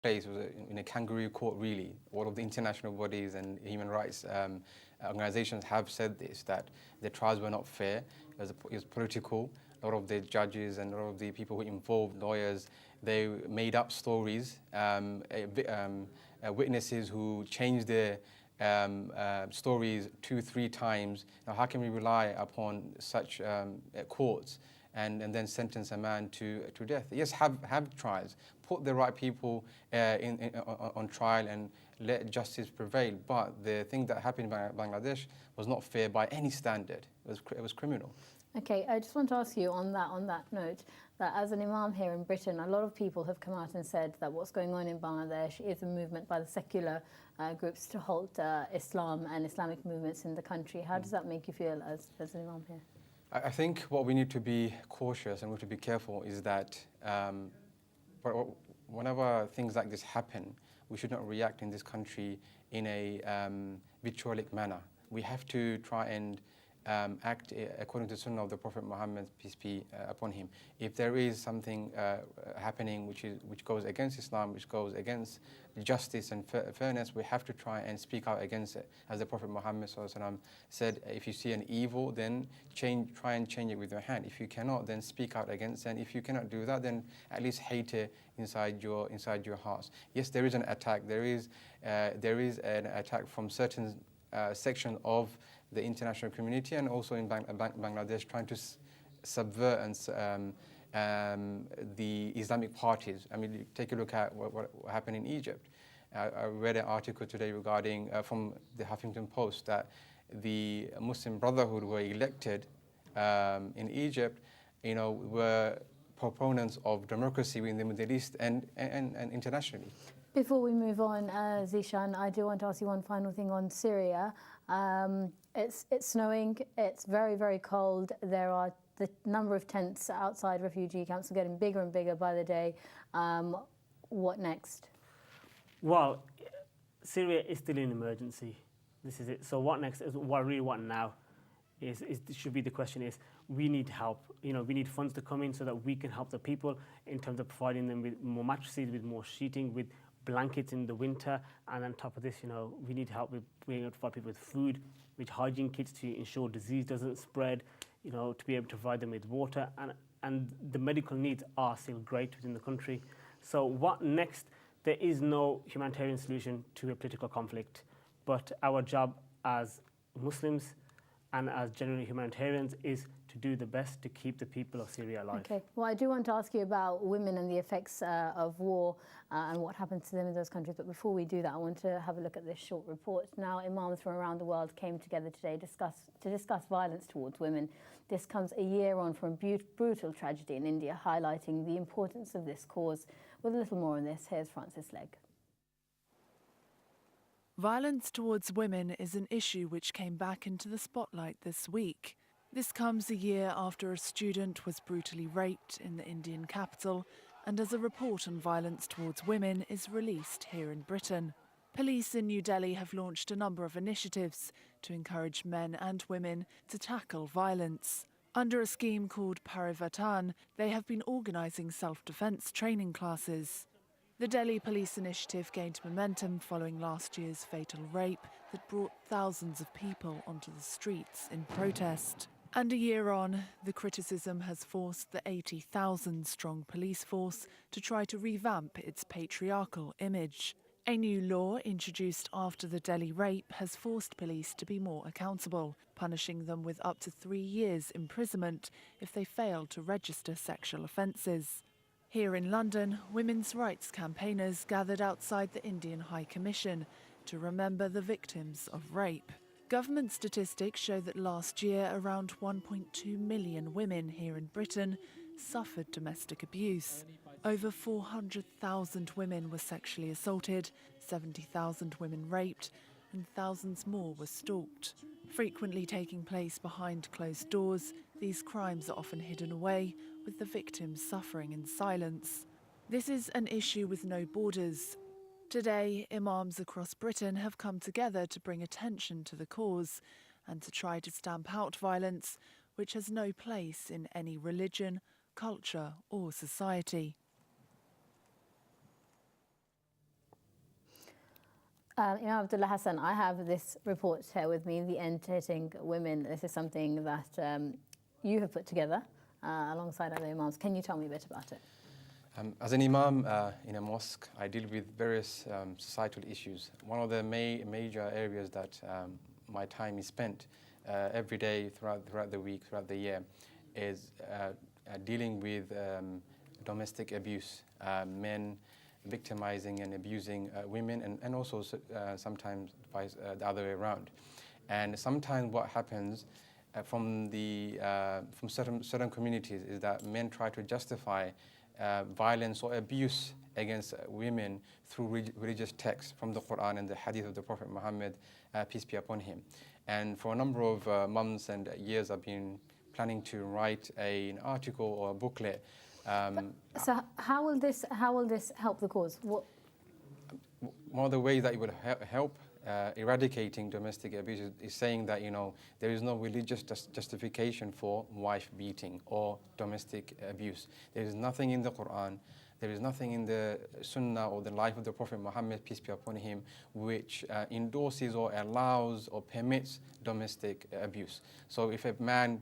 place was in a kangaroo court, really. All of the international bodies and human rights organizations have said this, that the trials were not fair, it was political. A lot of the judges and a lot of the people who involved, lawyers, they made up stories, witnesses who changed their stories 2-3 times. Now, how can we rely upon such courts and then sentence a man to death? Yes, have trials, put the right people on trial and let justice prevail. But the thing that happened in Bangladesh was not fair by any standard. It was criminal. Okay, I just want to ask you on that note, that as an Imam here in Britain, a lot of people have come out and said that what's going on in Bangladesh is a movement by the secular groups to halt Islam and Islamic movements in the country. How does that make you feel as an Imam here? I think what we need to be cautious and we have to be careful is that whenever things like this happen, we should not react in this country in a vitriolic manner. We have to try and act according to the Sunnah of the Prophet Muhammad, peace be upon him. If there is something happening which goes against Islam, which goes against justice and fairness, we have to try and speak out against it. As the Prophet Muhammad said, if you see an evil, then try and change it with your hand. If you cannot, then speak out against it. And if you cannot do that, then at least hate it inside your hearts. Yes, there is an attack. There is an attack from certain section of the international community and also in Bangladesh, trying to subvert and the Islamic parties. I mean, take a look at what happened in Egypt. I read an article today regarding from the Huffington Post that the Muslim Brotherhood were elected in Egypt, were proponents of democracy in the Middle East and internationally. Before we move on, Zeshaan, I do want to ask you one final thing on Syria. It's snowing, it's very, very cold. The number of tents outside refugee camps are getting bigger and bigger by the day. What next? Well, Syria is still in emergency. This is it. So what next is what I really want now should be the question is, we need help. We need funds to come in so that we can help the people in terms of providing them with more mattresses, with more sheeting, with blankets in the winter, and on top of this, we need help with being able to provide people with food, with hygiene kits to ensure disease doesn't spread, to be able to provide them with water, and the medical needs are still great within the country. So what next? There is no humanitarian solution to a political conflict, but our job as Muslims and as generally humanitarians is to do the best to keep the people of Syria alive. Okay. Well, I do want to ask you about women and the effects of war and what happens to them in those countries. But before we do that, I want to have a look at this short report. Now, imams from around the world came together today to discuss violence towards women. This comes a year on from a brutal tragedy in India, highlighting the importance of this cause. With a little more on this, here's Francis Legg. Violence towards women is an issue which came back into the spotlight this week. This comes a year after a student was brutally raped in the Indian capital and as a report on violence towards women is released here in Britain. Police in New Delhi have launched a number of initiatives to encourage men and women to tackle violence. Under a scheme called Parivatan, they have been organising self-defence training classes. The Delhi Police Initiative gained momentum following last year's fatal rape that brought thousands of people onto the streets in protest. And a year on, the criticism has forced the 80,000-strong police force to try to revamp its patriarchal image. A new law introduced after the Delhi rape has forced police to be more accountable, punishing them with up to 3 years imprisonment if they fail to register sexual offences. Here in London, women's rights campaigners gathered outside the Indian High Commission to remember the victims of rape. Government statistics show that last year around 1.2 million women here in Britain suffered domestic abuse. Over 400,000 women were sexually assaulted, 70,000 women raped, and thousands more were stalked. Frequently taking place behind closed doors, these crimes are often hidden away, with the victims suffering in silence. This is an issue with no borders. Today, imams across Britain have come together to bring attention to the cause and to try to stamp out violence, which has no place in any religion, culture or society. Imam Abdullah Hasan, I have this report here with me, The End to Hitting Women. This is something that you have put together alongside other imams. Can you tell me a bit about it? As an imam in a mosque, I deal with various societal issues. One of the major areas that my time is spent every day throughout the week, throughout the year, is dealing with domestic abuse, men victimizing and abusing women, and also sometimes the other way around. And sometimes what happens from certain communities is that men try to justify violence or abuse against women through religious texts from the Quran and the Hadith of the Prophet Muhammad, peace be upon him. And for a number of months and years, I've been planning to write an article or a booklet. So how will this help the cause? One of the ways that it would help eradicating domestic abuse is saying that, you know, there is no religious justification for wife beating or domestic abuse. There is nothing in the Quran, there is nothing in the Sunnah or the life of the Prophet Muhammad, peace be upon him, which endorses or allows or permits domestic abuse. So if a man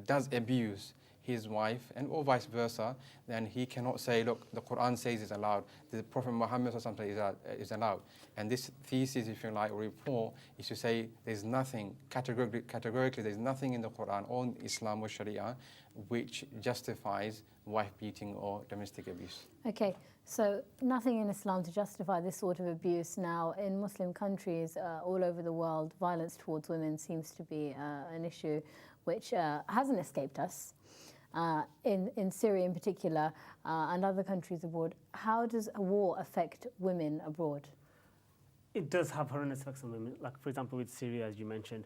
does abuse his wife, and or vice versa, then he cannot say, look, the Quran says it's allowed, the Prophet Muhammad is allowed. And this thesis, if you like, or report, is to say there's nothing, categorically, there's nothing in the Quran or in Islam or Sharia which justifies wife beating or domestic abuse. Okay, so nothing in Islam to justify this sort of abuse. Now, in Muslim countries all over the world, violence towards women seems to be an issue which hasn't escaped us. In Syria in particular, and other countries abroad. How does a war affect women abroad? It does have horrendous effects on women. Like, for example, with Syria, as you mentioned,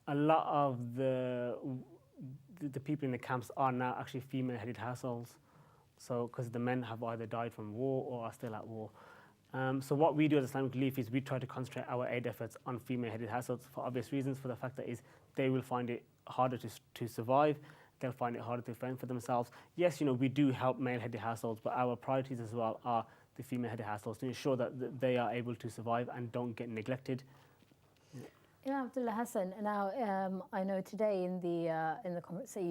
a lot of the people in the camps are now actually female-headed households. So, because the men have either died from war or are still at war. So what we do as Islamic Relief is we try to concentrate our aid efforts on female-headed households for obvious reasons, for the fact that they will find it harder to survive. They'll find it harder to fend for themselves. Yes, you know, we do help male-headed households, but our priorities as well are the female-headed households to ensure that they are able to survive and don't get neglected. Yeah, Abdullah Hasan. Now, I know today in the conference that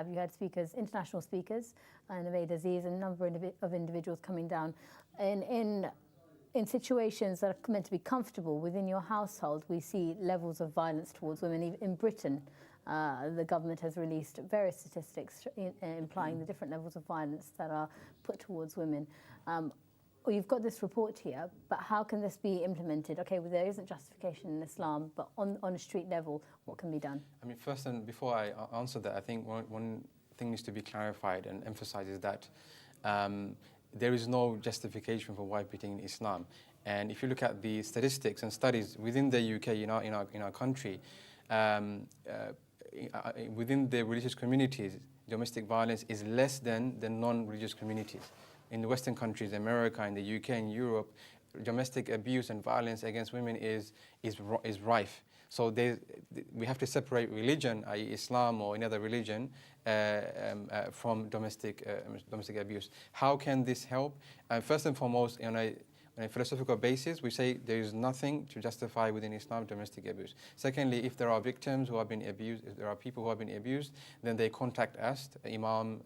you had speakers, international speakers, Naveed Aziz, and a number of individuals coming down. In situations that are meant to be comfortable within your household, we see levels of violence towards women. Even in Britain, the government has released various statistics implying the different levels of violence that are put towards women. You've got this report here, but how can this be implemented? Okay, well, there isn't justification in Islam, but on a street level, what can be done? I mean, first, and before I answer that, I think one thing needs to be clarified and emphasized is that there is no justification for wife beating in Islam. And if you look at the statistics and studies within the UK, in our country, within the religious communities, domestic violence is less than the non-religious communities. In the Western countries, America, in the UK, and Europe, domestic abuse and violence against women is rife. So we have to separate religion, i.e. Islam or another religion, from domestic abuse. How can this help? First and foremost, on a philosophical basis, we say there is nothing to justify within Islam domestic abuse. Secondly, if there are victims who have been abused, if there are people who have been abused, then they contact us, Imams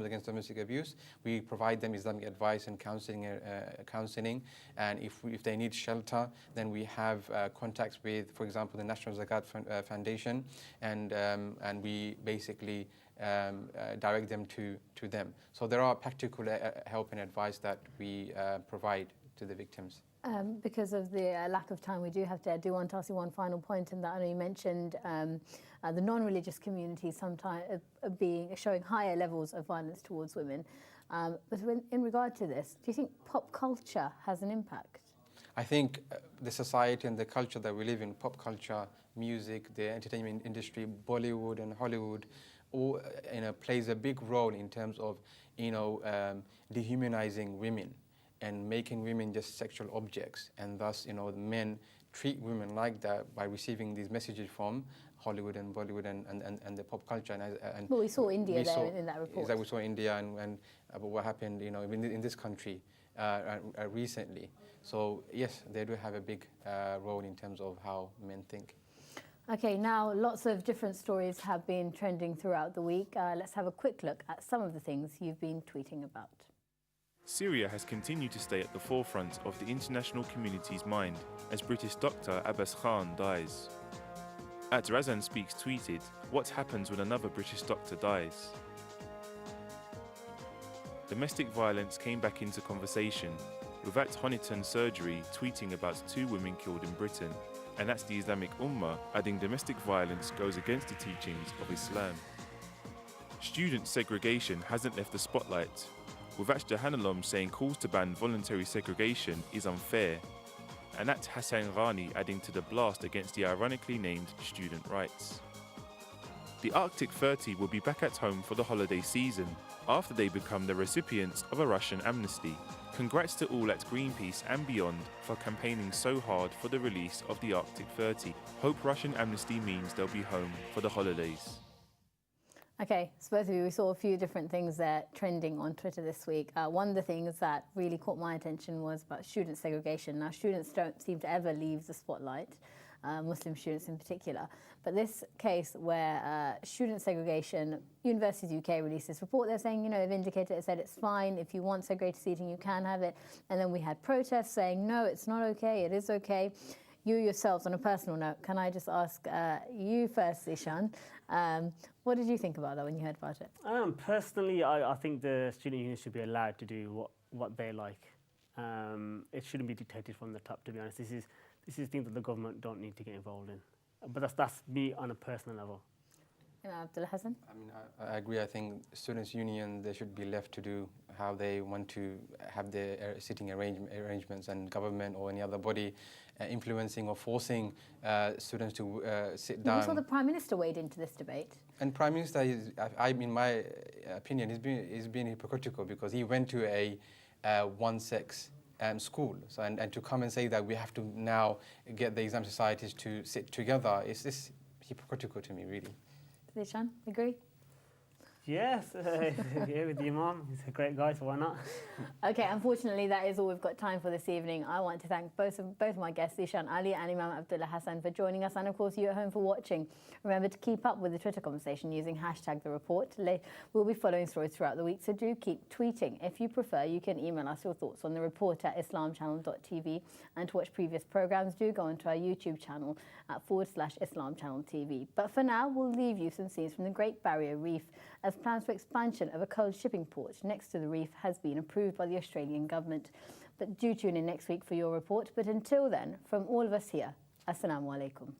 Against Domestic Abuse. We provide them Islamic advice and counseling. And if they need shelter, then we have contacts with, for example, the National Zakat Foundation, and we basically direct them to them. So there are practical help and advice that we provide to the victims. Because of the lack of time, I do want to ask you one final point, and that I know you mentioned the non-religious community sometimes showing higher levels of violence towards women. But in regard to this, do you think pop culture has an impact? I think the society and the culture that we live in, pop culture, music, the entertainment industry, Bollywood and Hollywood, all plays a big role in terms of dehumanizing women and making women just sexual objects, and thus men treat women like that by receiving these messages from Hollywood and Bollywood and the pop culture. And well, we saw India in that report. Exactly, we saw India and what happened in this country recently. So yes, they do have a big role in terms of how men think. Okay, now lots of different stories have been trending throughout the week. Let's have a quick look at some of the things you've been tweeting about. Syria has continued to stay at the forefront of the international community's mind as British doctor Abbas Khan dies. At Razan Speaks tweeted, "What happens when another British doctor dies?" Domestic violence came back into conversation, with at Honiton Surgery tweeting about 2 women killed in Britain, and that's the Islamic Ummah adding domestic violence goes against the teachings of Islam. Student segregation hasn't left the spotlight, with at Zeshaan saying calls to ban voluntary segregation is unfair, and at Hasan adding to the blast against the ironically named student rights. The Arctic 30 will be back at home for the holiday season after they become the recipients of a Russian amnesty. Congrats to all at Greenpeace and beyond for campaigning so hard for the release of the Arctic 30. Hope Russian amnesty means they'll be home for the holidays. Okay, so both of you, we saw a few different things there trending on Twitter this week. One of the things that really caught my attention was about student segregation. Now, students don't seem to ever leave the spotlight, Muslim students in particular. But this case where student segregation, Universities UK released this report. They're saying, they've indicated, it said it's fine. If you want segregated seating, you can have it. And then we had protests saying, no, it's not okay, it is okay. You yourselves, on a personal note, can I just ask you first, Zeshaan, what did you think about that when you heard about it? Personally, I think the student union should be allowed to do what they like. It shouldn't be dictated from the top, to be honest. This is things that the government don't need to get involved in. But that's me on a personal level. Abdullah, Hasan? I mean, I agree. I think students' union, they should be left to do how they want to have their sitting arrangements, and government or any other body influencing or forcing students to sit down. We saw the Prime Minister wade into this debate. And Prime Minister, in my opinion, he's been hypocritical because he went to a one-sex school. So, and to come and say that we have to now get the exam societies to sit together, is this hypocritical to me, really. Zeshaan, agree? Yes, yeah, with the Imam. He's a great guy, so why not? Okay, unfortunately, that is all we've got time for this evening. I want to thank both of my guests, Zeshaan Ali and Imam Abdullah Hasan, for joining us, and of course you at home for watching. Remember to keep up with the Twitter conversation using #TheReport. We'll be following stories throughout the week, so do keep tweeting. If you prefer, you can email us your thoughts on the report at islamchannel.tv, and to watch previous programmes, do go onto our YouTube channel at /IslamChannelTV. But for now, we'll leave you some scenes from the Great Barrier Reef, as plans for expansion of a coal shipping port next to the reef has been approved by the Australian government. But do tune in next week for your report. But until then, from all of us here, Assalamu alaikum.